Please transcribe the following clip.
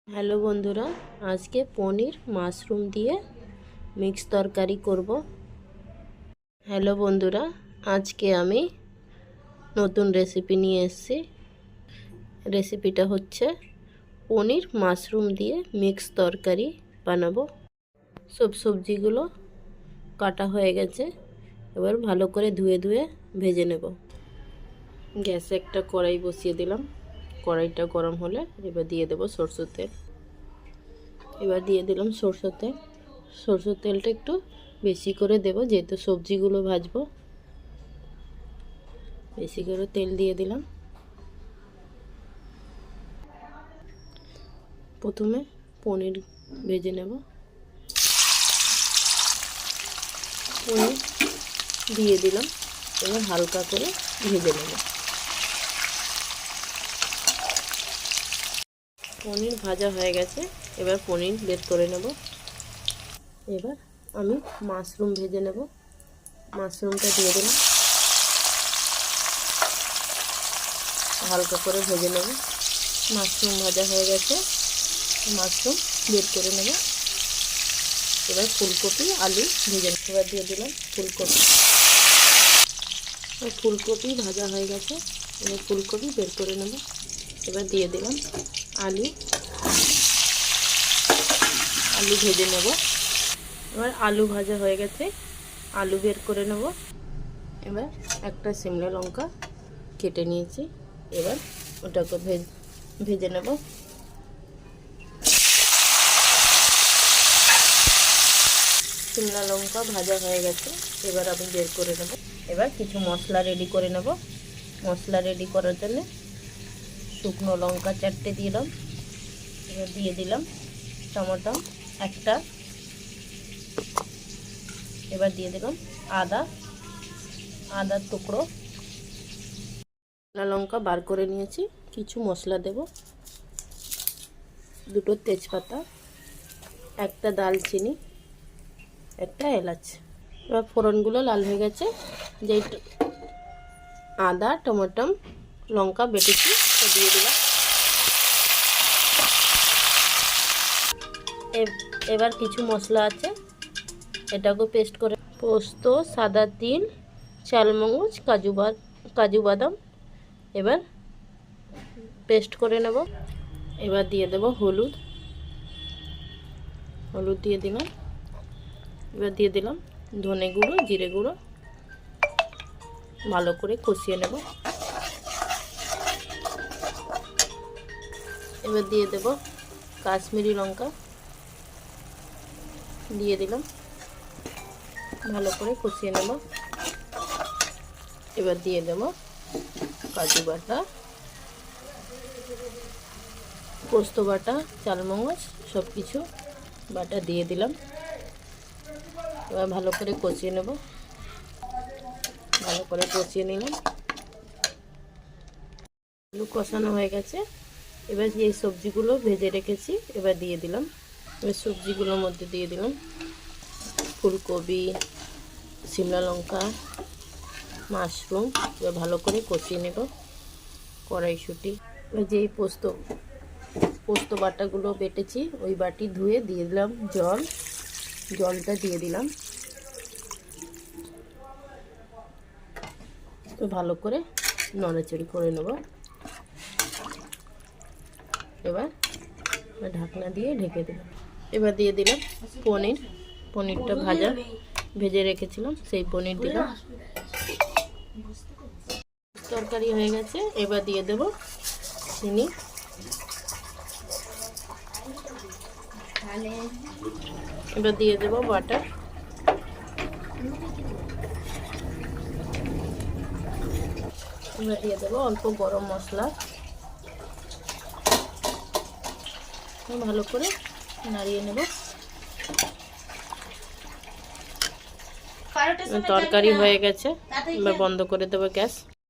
Hello বন্ধুরা, আজকে পনির mushroom দিয়ে মিক্স তরকারি করব। হ্যালো বন্ধুরা, আজকে আমি নতুন রেসিপি নিয়ে এসেছি। রেসিপিটা হচ্ছে পনির মাশরুম দিয়ে মিক্স তরকারি বানাবো। সব সবজিগুলো কাটা হয়ে গেছে, এবার ভালো করে ধুয়ে ভেজে নেব। গ্যাসে একটা কড়াই বসিয়ে দিলাম। কড়াইটা গরম হলে এবার দিয়ে দেব সরষের তেল। এবার দিয়ে দিলাম সরষের তেল। সরষের তেলটা একটু বেশি করে দেব, যেহেতু সবজিগুলো ভাজবো। বেশি করে তেল দিয়ে দিলাম। প্রথমে পনির ভেজে নেব। পনির দিয়ে দিলাম, এবার হালকা করে ভেজে নেব। পনির ভাজা হয়ে গেছে, এবার পনির বের করে নেব। এবার আমি মাশরুম ভেজে নেব। মাশরুমটা দিয়ে দিলাম, হালকা করে ভেজে নেব। মাশরুম ভাজা হয়ে গেছে, মাশরুম বের করে নেব। এবার ফুলকপি আলু ভেজে নেব। এবার দিয়ে দিলাম ফুলকপি ভাজা হয়ে গেছে, এবার ফুলকপি বের করে নেব। এবার দিয়ে দিলাম আলু ভেজে নেব। এবার আলু ভাজা হয়ে গেছে, আলু বের করে নেব। এবার একটা সিমলা লঙ্কা কেটে নিয়েছি, এবার ওটাকে ভেজে নেব। সিমলা লঙ্কা ভাজা হয়ে গেছে, এবার আমি বের করে নেব। এবার কিছু মশলা রেডি করে নেব। মশলা রেডি করার জন্য শুকনো লঙ্কা 4টে দিলাম। এবার দিয়ে দিলাম টমেটো একটা। এবার দিয়ে দিলাম আদার টুকরো। লঙ্কা বার করে নিয়েছি, কিছু মশলা দেব। 2টো তেজপাতা, একটা দালচিনি, একটা এলাচ। এবার ফোড়নগুলো লাল হয়ে গেছে, যেই আদা টমেটো লঙ্কা বেটেছি দিয়ে দিলাম। এবার কিছু মশলা আছে, এটাকে পেস্ট করে পোস্ত, সাদা তিল, চালমগজ, কাজু বাদাম এবার পেস্ট করে নেব। এবার দিয়ে দেব হলুদ দিয়ে দিলাম। এবার দিয়ে দিলাম ধনে গুঁড়ো, জিরে গুঁড়ো, ভালো করে কষিয়ে নেব। এবার দিয়ে দেব কাশ্মীরি লঙ্কা দিয়ে দিলাম, ভালো করে কষিয়ে নেব। এবার দিয়ে দেব কাজু বাটা, পোস্ত বাটা, চালমগজ সব কিছু বাটা দিয়ে দিলাম। এবার ভালো করে কষিয়ে নেব। ভালো করে কষিয়ে নিলাম। আলু কষানো হয়ে গেছে, এবার যে সবজিগুলো ভেজে রেখেছি এবার দিয়ে দিলাম। এবার সবজিগুলোর মধ্যে দিয়ে দিলাম ফুলকপি, সিমলা লঙ্কা, মাশরুম। এবার ভালো করে কষিয়ে নেব। কড়াইশুঁটি, এবার যেই পোস্ত বাটাগুলো বেটেছি ওই বাটি ধুয়ে দিয়ে দিলাম জলটা দিয়ে দিলাম। তো ভালো করে নড়াচড়ি করে নেব। এবার ঢাকনা দিয়ে ঢেকে দিলাম। এবার দিয়ে দিলাম পনিরটা ভেজে রেখেছিলাম, সেই পনির দিলাম। তরকারি হয়ে গেছে, এবার দিয়ে দেব চিনি। এবার দিয়ে দেব বাটার। এবার দিয়ে দেব অল্প গরম মশলা। ভালো করে নাড়িয়ে নেব। তরকারি হয়ে গেছে, এবার বন্ধ করে দেবো গ্যাস।